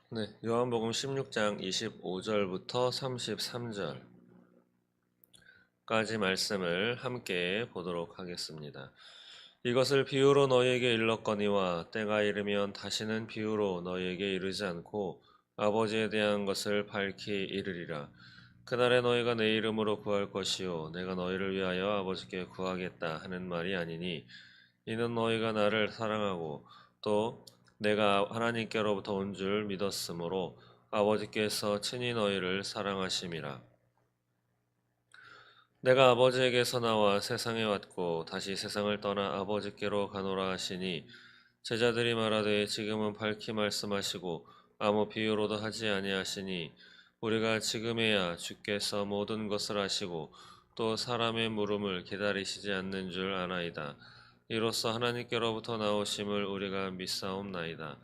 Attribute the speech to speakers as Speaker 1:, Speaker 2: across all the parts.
Speaker 1: 네, 요한복음 16장 25절부터 33절까지 말씀을 함께 보도록 하겠습니다. 이것을 비유로 너희에게 일렀거니와 때가 이르면 다시는 비유로 너희에게 이르지 않고 아버지에 대한 것을 밝히 이르리라. 그날에 너희가 내 이름으로 구할 것이요 내가 너희를 위하여 아버지께 구하겠다 하는 말이 아니니 이는 너희가 나를 사랑하고 또 내가 하나님께로부터 온 줄 믿었으므로 아버지께서 친히 너희를 사랑하심이라. 내가 아버지에게서 나와 세상에 왔고 다시 세상을 떠나 아버지께로 가노라 하시니 제자들이 말하되 지금은 밝히 말씀하시고 아무 비유로도 하지 아니하시니 우리가 지금에야 주께서 모든 것을 아시고 또 사람의 물음을 기다리시지 않는 줄 아나이다. 이로써 하나님께로부터 나오심을 우리가 믿사옵나이다.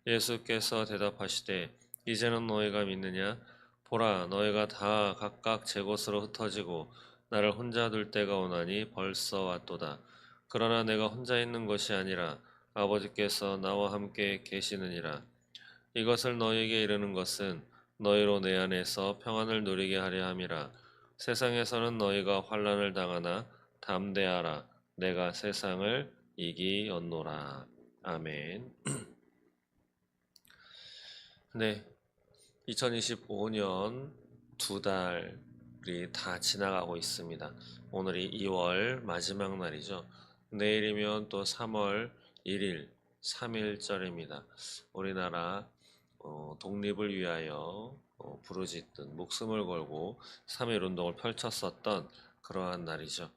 Speaker 1: 예수께서 대답하시되 이제는 너희가 믿느냐? 보라 너희가 다 각각 제 곳으로 흩어지고 나를 혼자 둘 때가 오나니 벌써 왔도다. 그러나 내가 혼자 있는 것이 아니라 아버지께서 나와 함께 계시느니라. 이것을 너희에게 이르는 것은 너희로 내 안에서 평안을 누리게 하려 함이라. 세상에서는 너희가 환난을 당하나 담대하라. 내가 세상을 이기었노라. 아멘. 네, 2025년 두 달이 다 지나가고 있습니다. 오늘이 2월 마지막 날이죠. 내일이면 또 3월 1일 3.1절입니다. 우리나라 독립을 위하여 부르짖던 목숨을 걸고 3.1 운동을 펼쳤었던 그러한 날이죠.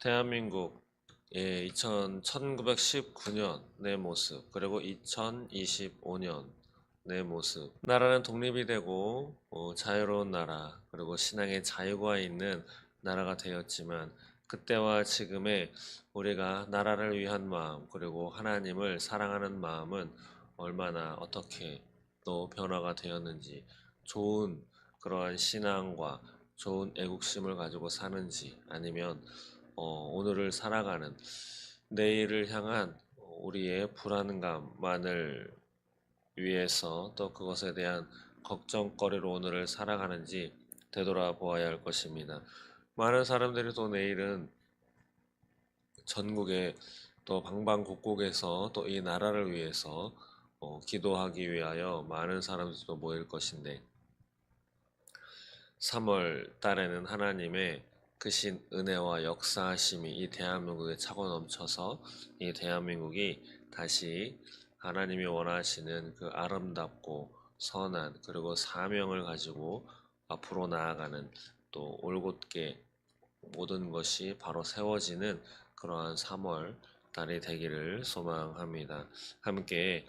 Speaker 1: 대한민국 1919년 내 모습 그리고 2025년 내 모습. 나라는 독립이 되고 자유로운 나라 그리고 신앙의 자유가 있는 나라가 되었지만 그때와 지금의 우리가 나라를 위한 마음 그리고 하나님을 사랑하는 마음은 얼마나 어떻게 또 변화가 되었는지 좋은 그러한 신앙과 좋은 애국심을 가지고 사는지 아니면 오늘을 살아가는 내일을 향한 우리의 불안감만을 위해서 또 그것에 대한 걱정거리로 오늘을 살아가는지 되돌아보아야 할 것입니다. 많은 사람들이 또 내일은 전국에 또 방방곡곡에서 또 이 나라를 위해서 기도하기 위하여 많은 사람들도 모일 것인데 3월 달에는 하나님의 크신 은혜와 역사하심이 이 대한민국에 차고 넘쳐서 이 대한민국이 다시 하나님이 원하시는 그 아름답고 선한 그리고 사명을 가지고 앞으로 나아가는 또 올곧게 모든 것이 바로 세워지는 그러한 3월 달이 되기를 소망합니다. 함께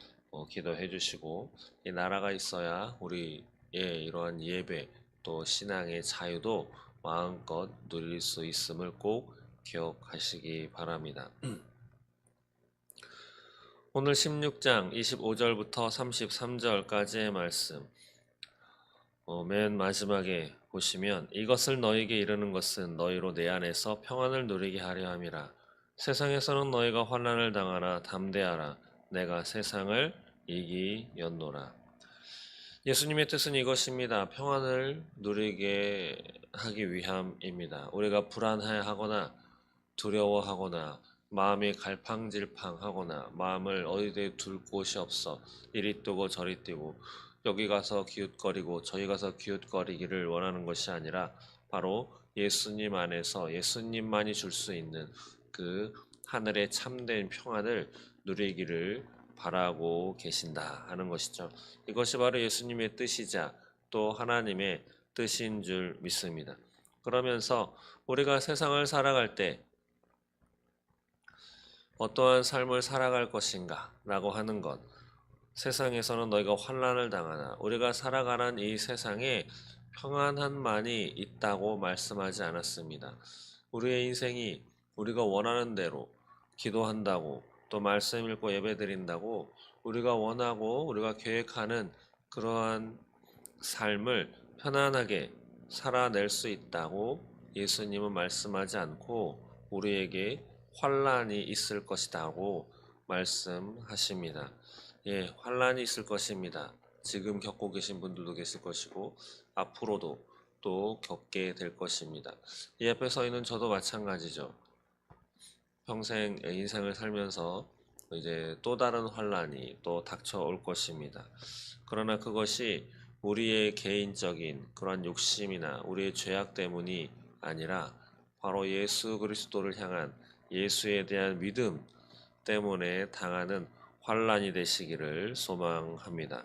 Speaker 1: 기도해 주시고 이 나라가 있어야 우리의 이러한 예배 또 신앙의 자유도 마음껏 누릴 수 있음을 꼭 기억하시기 바랍니다. 오늘 16장 25절부터 33절까지의 말씀 맨 마지막에 보시면 이것을 너희에게 이르는 것은 너희로 내 안에서 평안을 누리게 하려 함이라. 세상에서는 너희가 환난을 당하나 담대하라. 내가 세상을 이기었노라. 예수님의 뜻은 이것입니다. 평안을 누리게 하기 위함입니다. 우리가 불안해하거나 두려워하거나 마음이 갈팡질팡하거나 마음을 어디에 둘 곳이 없어 이리 뛰고 저리 뛰고 여기 가서 기웃거리고 저기 가서 기웃거리기를 원하는 것이 아니라 바로 예수님 안에서 예수님만이 줄 수 있는 그 하늘의 참된 평안을 누리기를 바라고 계신다 하는 것이죠. 이것이 바로 예수님의 뜻이자 또 하나님의 뜻인 줄 믿습니다. 그러면서 우리가 세상을 살아갈 때 어떠한 삶을 살아갈 것인가 라고 하는 것, 세상에서는 너희가 환난을 당하나 우리가 살아가는 이 세상에 평안함만이 있다고 말씀하지 않았습니다. 우리의 인생이 우리가 원하는 대로 기도한다고 또 말씀 읽고 예배드린다고 우리가 원하고 우리가 계획하는 그러한 삶을 편안하게 살아낼 수 있다고 예수님은 말씀하지 않고 우리에게 환난이 있을 것이라고 말씀하십니다. 예, 환난이 있을 것입니다. 지금 겪고 계신 분들도 계실 것이고 앞으로도 또 겪게 될 것입니다. 이 앞에 서 있는 저도 마찬가지죠. 평생 인생을 살면서 이제 또 다른 환란이 또 닥쳐올 것입니다. 그러나 그것이 우리의 개인적인 그런 욕심이나 우리의 죄악 때문이 아니라 바로 예수 그리스도를 향한 예수에 대한 믿음 때문에 당하는 환란이 되시기를 소망합니다.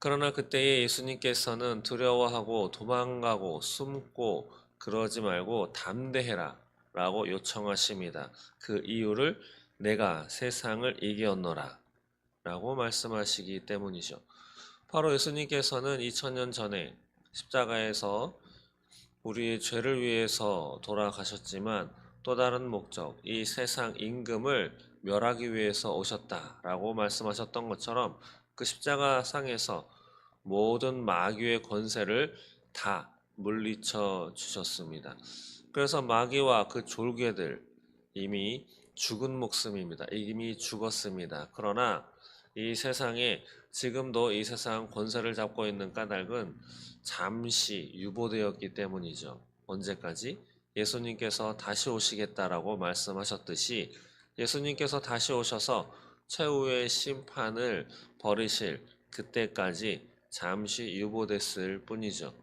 Speaker 1: 그러나 그때에 예수님께서는 두려워하고 도망가고 숨고 그러지 말고 담대해라 라고 요청하십니다. 그 이유를 내가 세상을 이겼노라 라고 말씀하시기 때문이죠. 바로 예수님께서는 2000년 전에 십자가에서 우리의 죄를 위해서 돌아가셨지만 또 다른 목적, 이 세상 임금을 멸하기 위해서 오셨다라고 말씀하셨던 것처럼 그 십자가 상에서 모든 마귀의 권세를 다 물리쳐 주셨습니다. 그래서 마귀와 그 졸개들 이미 죽은 목숨입니다. 이미 죽었습니다. 그러나 이 세상에 지금도 이 세상 권세를 잡고 있는 까닭은 잠시 유보되었기 때문이죠. 언제까지? 예수님께서 다시 오시겠다라고 말씀하셨듯이 예수님께서 다시 오셔서 최후의 심판을 벌이실 그때까지 잠시 유보됐을 뿐이죠.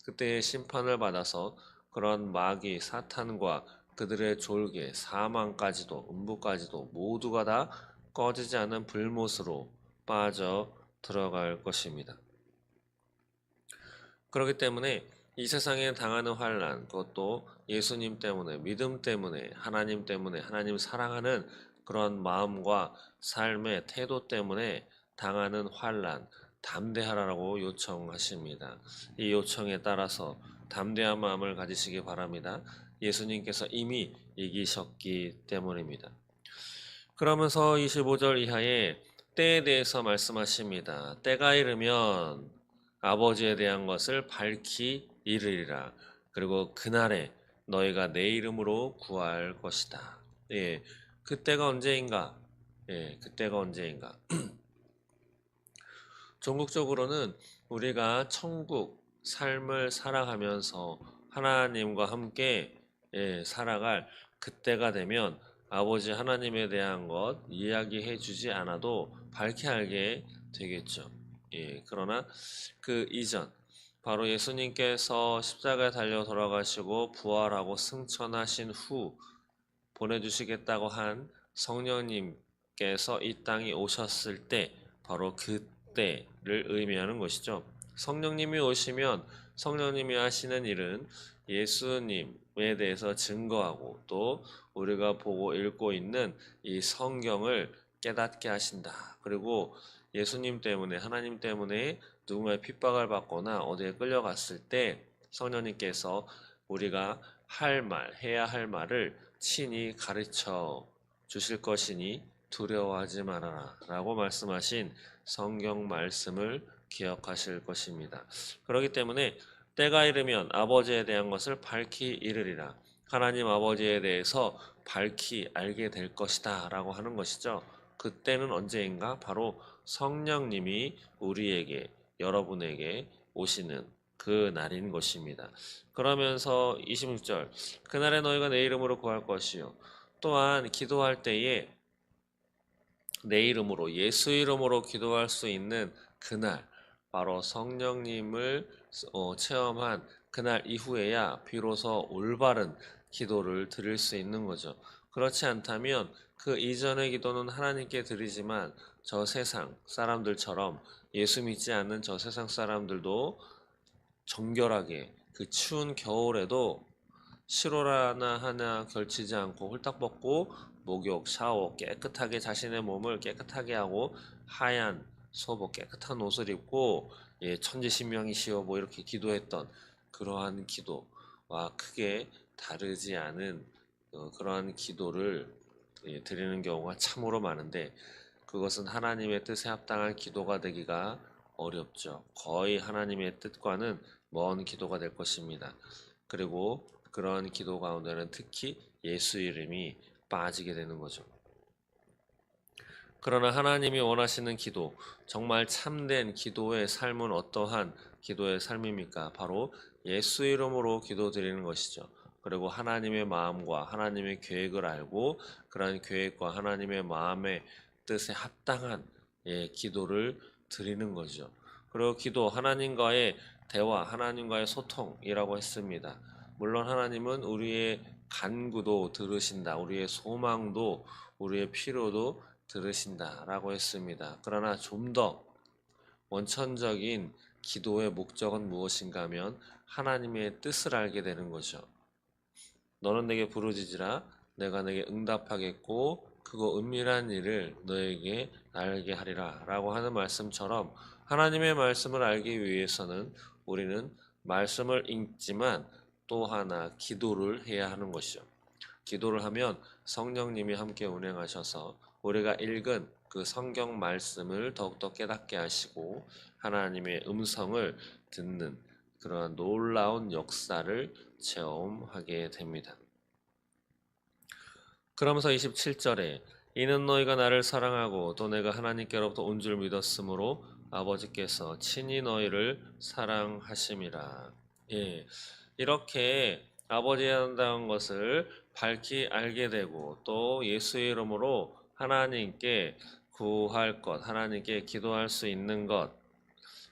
Speaker 1: 그때의 심판을 받아서 그런 마귀 사탄과 그들의 졸개 사망까지도 음부까지도 모두가 다 꺼지지 않은 불못으로 빠져 들어갈 것입니다. 그렇기 때문에 이 세상에 당하는 환난, 그것도 예수님 때문에, 믿음 때문에, 하나님 때문에, 하나님 사랑하는 그런 마음과 삶의 태도 때문에 당하는 환난, 담대하라고 요청하십니다. 이 요청에 따라서 담대한 마음을 가지시기 바랍니다. 예수님께서 이미 이기셨기 때문입니다. 그러면서 25절 이하에 때에 대해서 말씀하십니다. 때가 이르면 아버지에 대한 것을 밝히 이르리라. 그리고 그날에 너희가 내 이름으로 구할 것이다. 예, 그때가 언제인가? 예, 그때가 언제인가? 종국적으로는 우리가 천국 삶을 살아가면서 하나님과 함께 살아갈 그때가 되면 아버지 하나님에 대한 것 이야기해 주지 않아도 밝게 알게 되겠죠. 예, 그러나 그 이전 바로 예수님께서 십자가에 달려 돌아가시고 부활하고 승천하신 후 보내주시겠다고 한 성령님께서 이 땅에 오셨을 때 바로 그때를 의미하는 것이죠. 성령님이 오시면 성령님이 하시는 일은 예수님에 대해서 증거하고 또 우리가 보고 읽고 있는 이 성경을 깨닫게 하신다. 그리고 예수님 때문에 하나님 때문에 누군가의 핍박을 받거나 어디에 끌려갔을 때 성령님께서 우리가 할 말, 해야 할 말을 친히 가르쳐 주실 것이니 두려워하지 말아라 라고 말씀하신 성경 말씀을 기억하실 것입니다. 그렇기 때문에 때가 이르면 아버지에 대한 것을 밝히 이르리라. 하나님 아버지에 대해서 밝히 알게 될 것이다 라고 하는 것이죠. 그때는 언제인가? 바로 성령님이 우리에게, 여러분에게 오시는 그 날인 것입니다. 그러면서 26절 그날에 너희가 내 이름으로 구할 것이요 또한 기도할 때에 내 이름으로 예수 이름으로 기도할 수 있는 그날 바로 성령님을 체험한 그날 이후에야 비로소 올바른 기도를 드릴 수 있는 거죠. 그렇지 않다면 그 이전의 기도는 하나님께 드리지만 저 세상 사람들처럼 예수 믿지 않는 저 세상 사람들도 정결하게 그 추운 겨울에도 실오라나 하나 걸치지 않고 홀딱 벗고 목욕, 샤워 깨끗하게 자신의 몸을 깨끗하게 하고 하얀 소복 깨끗한 옷을 입고 천지신명이시여 뭐 이렇게 기도했던 그러한 기도와 크게 다르지 않은 그러한 기도를 드리는 경우가 참으로 많은데 그것은 하나님의 뜻에 합당한 기도가 되기가 어렵죠. 거의 하나님의 뜻과는 먼 기도가 될 것입니다. 그리고 그런 기도 가운데는 특히 예수 이름이 빠지게 되는 거죠. 그러나 하나님이 원하시는 기도, 정말 참된 기도의 삶은 어떠한 기도의 삶입니까? 바로 예수 이름으로 기도드리는 것이죠. 그리고 하나님의 마음과 하나님의 계획을 알고 그러한 계획과 하나님의 마음의 뜻에 합당한 기도를 드리는 거죠. 그리고 기도, 하나님과의 대화, 하나님과의 소통이라고 했습니다. 물론 하나님은 우리의 간구도 들으신다. 우리의 소망도 우리의 필요도 들으신다라고 했습니다. 그러나 좀 더 원천적인 기도의 목적은 무엇인가 하면 하나님의 뜻을 알게 되는 거죠. 너는 내게 부르짖으라 내가 내게 응답하겠고 그거 은밀한 일을 너에게 알게 하리라 라고 하는 말씀처럼 하나님의 말씀을 알기 위해서는 우리는 말씀을 읽지만 또 하나 기도를 해야 하는 것이죠. 기도를 하면 성령님이 함께 운행하셔서 우리가 읽은 그 성경 말씀을 더욱더 깨닫게 하시고 하나님의 음성을 듣는 그러한 놀라운 역사를 체험하게 됩니다. 그러면서 27절에 이는 너희가 나를 사랑하고 또 내가 하나님께로부터 온 줄 믿었으므로 아버지께서 친히 너희를 사랑하심이라. 예, 이렇게 아버지에 한다는 것을 밝히 알게 되고 또 예수의 이름으로 하나님께 구할 것, 하나님께 기도할 수 있는 것,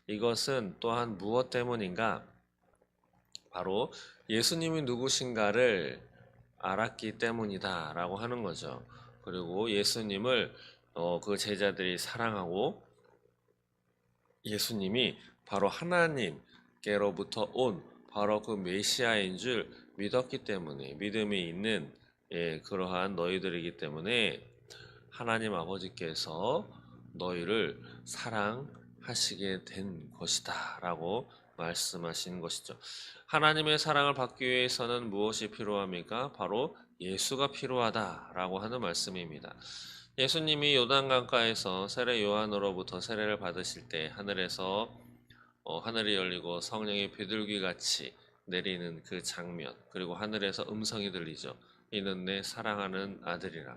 Speaker 1: 이것은 또한 무엇 때문인가? 바로 예수님이 누구신가를 알았기 때문이다라고 하는 거죠. 그리고 예수님을 그 제자들이 사랑하고 예수님이 바로 하나님께로부터 온 바로 그 메시아인 줄 믿었기 때문에 믿음이 있는 그러한 너희들이기 때문에 하나님 아버지께서 너희를 사랑하시게 된 것이다 라고 말씀하시는 것이죠. 하나님의 사랑을 받기 위해서는 무엇이 필요합니까? 바로 예수가 필요하다라고 하는 말씀입니다. 예수님이 요단강가에서 세례 요한으로부터 세례를 받으실 때 하늘에서 하늘이 열리고 성령이 비둘기 같이 내리는 그 장면, 그리고 하늘에서 음성이 들리죠. 이는 내 사랑하는 아들이라.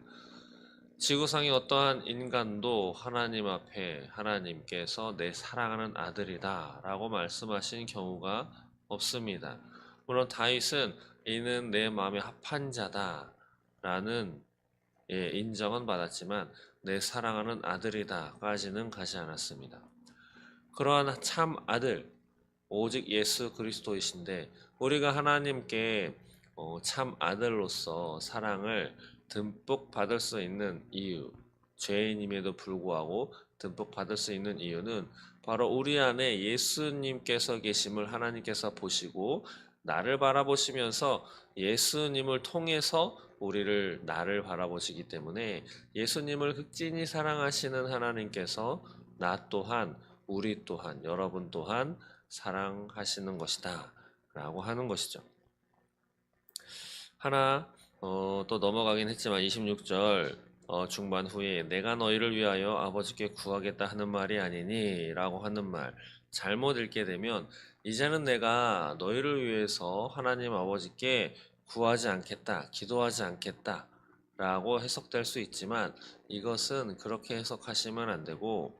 Speaker 1: 지구상의 어떠한 인간도 하나님 앞에 하나님께서 내 사랑하는 아들이다 라고 말씀하신 경우가 없습니다. 물론 다윗은 이는 내 마음에 합한 자다 라는 인정은 받았지만 내 사랑하는 아들이다까지는 가지 않았습니다. 그러한 참 아들 오직 예수 그리스도이신데 우리가 하나님께 참 아들로서 사랑을 듬뿍 받을 수 있는 이유, 죄인임에도 불구하고 듬뿍 받을 수 있는 이유는 바로 우리 안에 예수님께서 계심을 하나님께서 보시고 나를 바라보시면서 예수님을 통해서 우리를 나를 바라보시기 때문에 예수님을 극진히 사랑하시는 하나님께서 나 또한 우리 또한 여러분 또한 사랑하시는 것이다 라고 하는 것이죠. 하나 또 넘어가긴 했지만 26절 중반 후에 내가 너희를 위하여 아버지께 구하겠다 하는 말이 아니니 라고 하는 말 잘못 읽게 되면 이제는 내가 너희를 위해서 하나님 아버지께 구하지 않겠다, 기도하지 않겠다 라고 해석될 수 있지만 이것은 그렇게 해석하시면 안 되고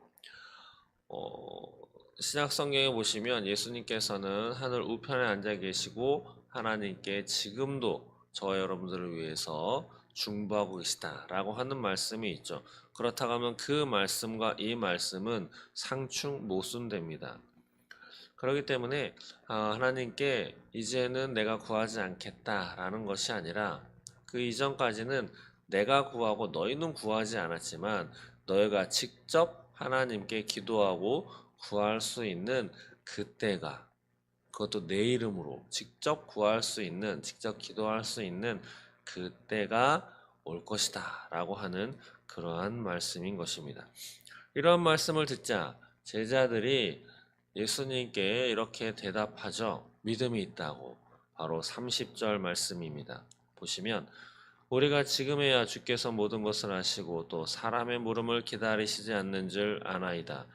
Speaker 1: 신약 성경에 보시면 예수님께서는 하늘 우편에 앉아 계시고 하나님께 지금도 저와 여러분들을 위해서 중보하고 계시다라고 하는 말씀이 있죠. 그렇다고 하면 그 말씀과 이 말씀은 상충 모순됩니다. 그렇기 때문에 하나님께 이제는 내가 구하지 않겠다라는 것이 아니라 그 이전까지는 내가 구하고 너희는 구하지 않았지만 너희가 직접 하나님께 기도하고 구할 수 있는 그때가 그것도 내 이름으로 직접 구할 수 있는 직접 기도할 수 있는 그때가 올 것이다 라고 하는 그러한 말씀인 것입니다. 이러한 말씀을 듣자 제자들이 예수님께 이렇게 대답하죠. 믿음이 있다고. 바로 30절 말씀입니다. 보시면 우리가 지금에야 주께서 모든 것을 아시고 또 사람의 물음을 기다리시지 않는 줄 아나이다.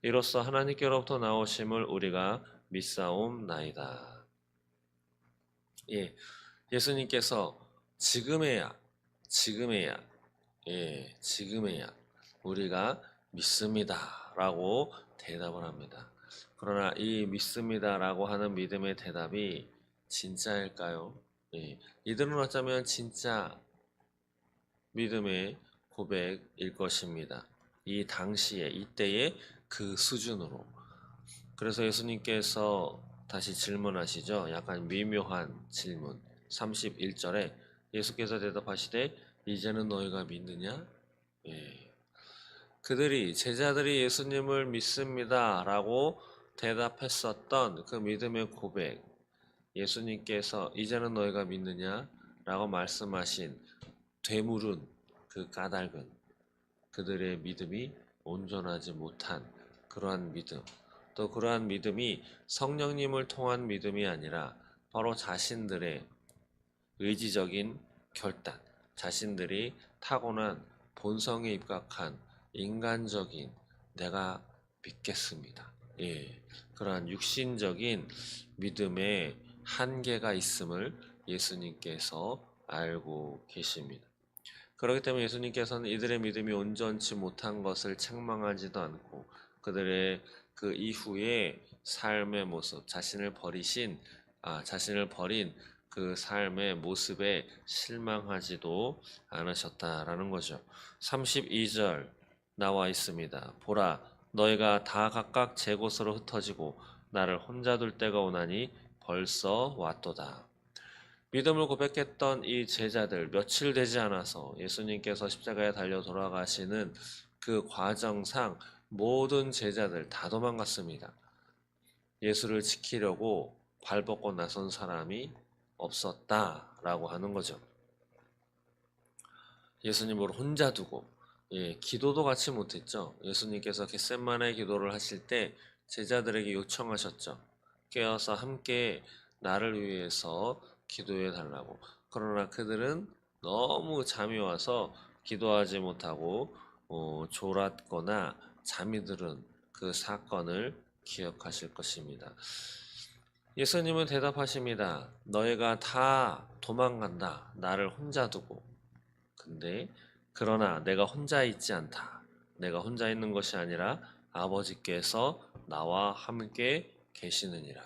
Speaker 1: 이로써 하나님께로부터 나오심을 우리가 믿사옵나이다. 예, 예수님께서 지금에야, 지금에야 우리가 믿습니다. 라고 대답을 합니다. 그러나 이 믿습니다. 라고 하는 믿음의 대답이 진짜일까요? 예, 이들은 어쩌면 진짜 믿음의 고백일 것입니다. 이 당시에, 이때의 그 수준으로. 그래서 예수님께서 다시 질문하시죠. 약간 미묘한 질문. 31절에 예수께서 대답하시되 이제는 너희가 믿느냐? 예. 제자들이 예수님을 믿습니다 라고 대답했었던 그 믿음의 고백, 예수님께서 이제는 너희가 믿느냐 라고 말씀하신 되물은 그 까닭은 그들의 믿음이 온전하지 못한 그러한 믿음, 또 그러한 믿음이 성령님을 통한 믿음이 아니라 바로 자신들의 의지적인 결단, 자신들이 타고난 본성에 입각한 인간적인 내가 믿겠습니다. 예, 그러한 육신적인 믿음의 한계가 있음을 예수님께서 알고 계십니다. 그렇기 때문에 예수님께서는 이들의 믿음이 온전치 못한 것을 책망하지도 않고 그들의 그 이후의 삶의 모습, 자신을 버린 그 삶의 모습에 실망하지도 않으셨다라는 거죠. 32절 나와 있습니다. 보라, 너희가 다 각각 제 곳으로 흩어지고 나를 혼자 둘 때가 오나니 벌써 왔도다. 믿음을 고백했던 이 제자들 며칠 되지 않아서 예수님께서 십자가에 달려 돌아가시는 그 과정상 모든 제자들 다 도망갔습니다. 예수를 지키려고 발벗고 나선 사람이 없었다라고 하는 거죠. 예수님을 혼자 두고 기도도 같이 못했죠. 예수님께서 겟세마네 기도를 하실 때 제자들에게 요청하셨죠. 깨어서 함께 나를 위해서 기도해 달라고. 그러나 그들은 너무 잠이 와서 기도하지 못하고 졸았거나 잠이 들은 그 사건을 기억하실 것입니다. 예수님은 대답하십니다. 너희가 다 도망간다. 나를 혼자 두고. 근데 그러나 내가 혼자 있지 않다. 내가 혼자 있는 것이 아니라 아버지께서 나와 함께 계시느니라.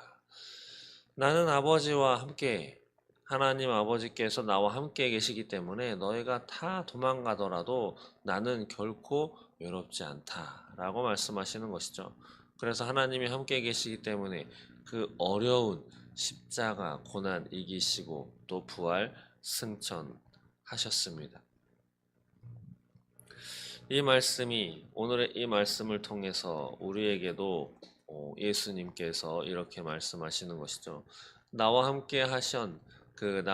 Speaker 1: 나는 아버지와 함께 하나님 아버지께서 나와 함께 계시기 때문에 너희가 다 도망가더라도 나는 결코 외롭지 않다라고 말씀하시는 것이죠. 그래서 하나님이 함께 계시기 때문에 그 어려운 십자가 고난 이기시고 또 부활 승천하셨습니다. 오늘의 이 말씀을 통해서 우리에게도 예수님께서 이렇게 말씀하시는 것이죠. 나와 함께 하신 그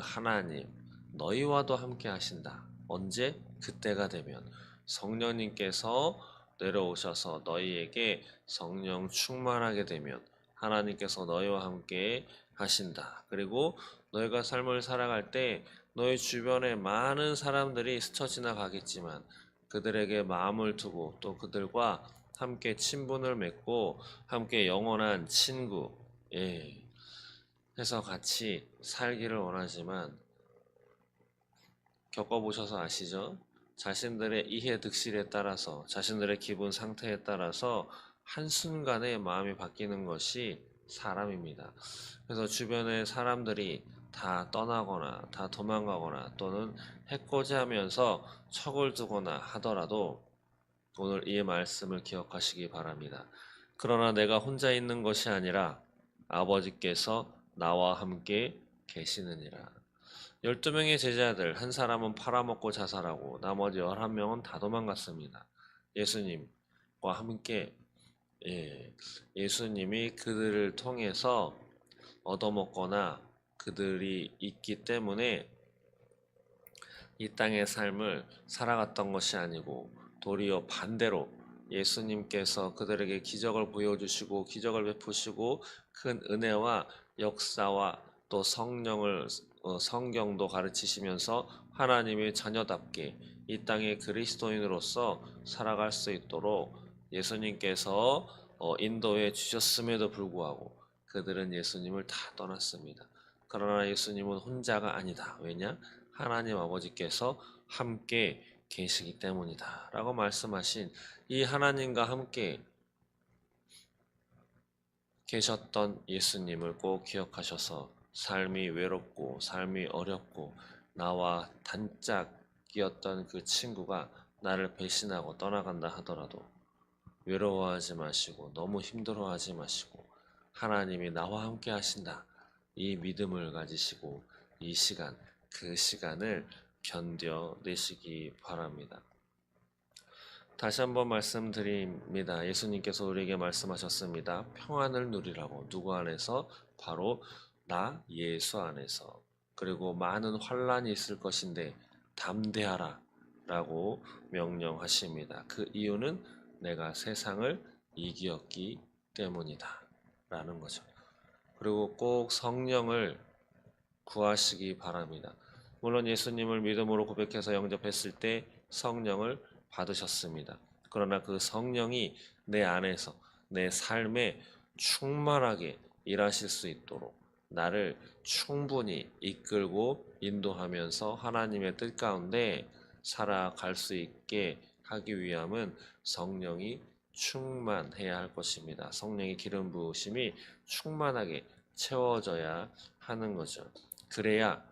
Speaker 1: 하나님, 너희와도 함께 하신다. 언제? 그때가 되면 성령님께서 내려오셔서 너희에게 성령 충만하게 되면 하나님께서 너희와 함께 하신다. 그리고 너희가 삶을 살아갈 때 너희 주변에 많은 사람들이 스쳐 지나가겠지만 그들에게 마음을 두고 또 그들과 함께 친분을 맺고 함께 영원한 친구 해서 같이 살기를 원하지만 겪어보셔서 아시죠? 자신들의 이해 득실에 따라서 자신들의 기분 상태에 따라서 한순간에 마음이 바뀌는 것이 사람입니다. 그래서 주변의 사람들이 다 떠나거나 다 도망가거나 또는 해코지하면서 척을 두거나 하더라도 오늘 이 말씀을 기억하시기 바랍니다. 그러나 내가 혼자 있는 것이 아니라 아버지께서 나와 함께 계시느니라. 12명의 제자들, 한 사람은 팔아먹고 자살하고 나머지 11명은 다 도망갔습니다. 예수님과 함께 예수님이 그들을 통해서 얻어먹거나 그들이 있기 때문에 이 땅의 삶을 살아갔던 것이 아니고 도리어 반대로 예수님께서 그들에게 기적을 보여주시고 기적을 베푸시고 큰 은혜와 역사와 또 성경도 가르치시면서 하나님의 자녀답게 이 땅의 그리스도인으로서 살아갈 수 있도록 예수님께서 인도해 주셨음에도 불구하고 그들은 예수님을 다 떠났습니다. 그러나 예수님은 혼자가 아니다. 왜냐? 하나님 아버지께서 함께 계시기 때문이다 라고 말씀하신 이 하나님과 함께 계셨던 예수님을 꼭 기억하셔서 삶이 외롭고 삶이 어렵고 나와 단짝이었던 그 친구가 나를 배신하고 떠나간다 하더라도 외로워하지 마시고 너무 힘들어하지 마시고 하나님이 나와 함께 하신다. 이 믿음을 가지시고 이 시간, 그 시간을 견뎌내시기 바랍니다. 다시 한번 말씀드립니다. 예수님께서 우리에게 말씀하셨습니다. 평안을 누리라고. 누구 안에서? 바로 나 예수 안에서. 그리고 많은 환란이 있을 것인데 담대하라 라고 명령하십니다. 그 이유는 내가 세상을 이기었기 때문이다 라는 거죠. 그리고 꼭 성령을 구하시기 바랍니다. 물론 예수님을 믿음으로 고백해서 영접했을 때 성령을 받으셨습니다. 그러나 그 성령이 내 안에서 내 삶에 충만하게 일하실 수 있도록 나를 충분히 이끌고 인도하면서 하나님의 뜻 가운데 살아갈 수 있게 하기 위함은 성령이 충만해야 할 것입니다. 성령의 기름 부으심이 충만하게 채워져야 하는 거죠. 그래야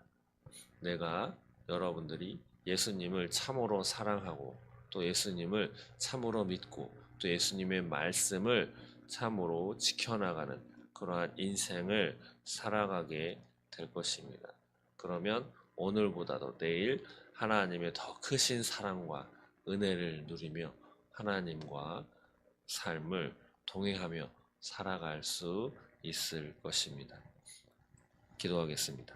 Speaker 1: 내가 여러분들이 예수님을 참으로 사랑하고 또 예수님을 참으로 믿고 또 예수님의 말씀을 참으로 지켜나가는 그러한 인생을 살아가게 될 것입니다. 그러면 오늘보다도 내일 하나님의 더 크신 사랑과 은혜를 누리며 하나님과 삶을 동행하며 살아갈 수 있을 것입니다. 기도하겠습니다.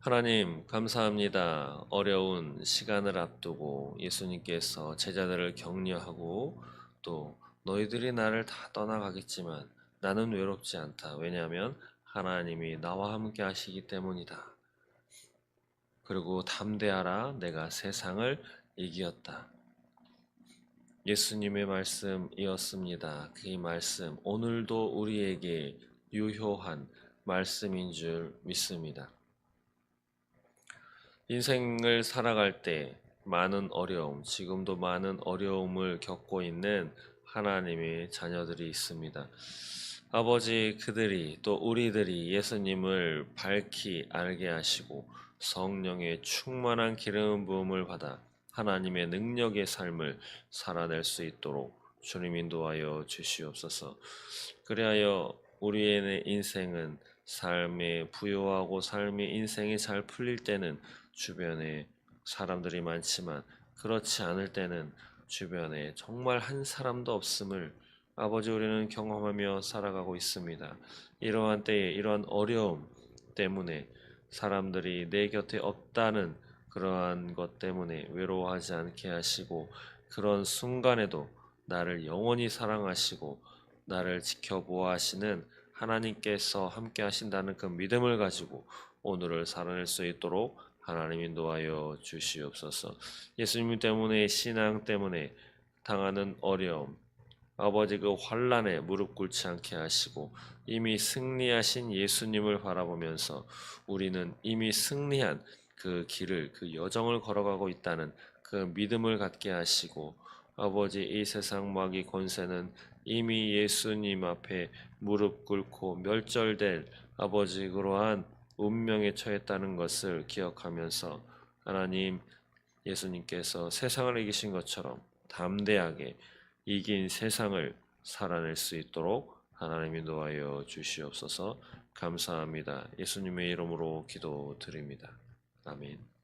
Speaker 1: 하나님, 감사합니다. 어려운 시간을 앞두고 예수님께서 제자들을 격려하고 또 너희들이 나를 다 떠나가겠지만 나는 외롭지 않다. 왜냐하면 하나님이 나와 함께 하시기 때문이다. 그리고 담대하라. 내가 세상을 이기었다. 예수님의 말씀이었습니다. 그 말씀, 오늘도 우리에게 유효한 말씀인 줄 믿습니다. 인생을 살아갈 때 많은 어려움, 지금도 많은 어려움을 겪고 있는 하나님의 자녀들이 있습니다. 아버지, 그들이 또 우리들이 예수님을 밝히 알게 하시고 성령의 충만한 기름 부음을 받아 하나님의 능력의 삶을 살아낼 수 있도록 주님 인도하여 주시옵소서. 그리하여 우리의 인생은 삶에 부요하고 삶의 인생이 잘 풀릴 때는 주변에 사람들이 많지만 그렇지 않을 때는 주변에 정말 한 사람도 없음을 아버지 우리는 경험하며 살아가고 있습니다. 이러한 때에 이러한 어려움 때문에 사람들이 내 곁에 없다는 그러한 것 때문에 외로워하지 않게 하시고 그런 순간에도 나를 영원히 사랑하시고 나를 지켜보아 하시는 하나님께서 함께 하신다는 그 믿음을 가지고 오늘을 살아낼 수 있도록 하나님 인도하여 주시옵소서. 예수님 때문에 신앙 때문에 당하는 어려움 아버지 그 환난에 무릎 꿇지 않게 하시고 이미 승리하신 예수님을 바라보면서 우리는 이미 승리한 그 길을 그 여정을 걸어가고 있다는 그 믿음을 갖게 하시고 아버지 이 세상 마귀 권세는 이미 예수님 앞에 무릎 꿇고 멸절될 아버지 그러한 운명에 처했다는 것을 기억하면서 하나님 예수님께서 세상을 이기신 것처럼 담대하게 이긴 세상을 살아낼 수 있도록 하나님이 도와여 주시옵소서. 감사합니다. 예수님의 이름으로 기도드립니다. 아멘.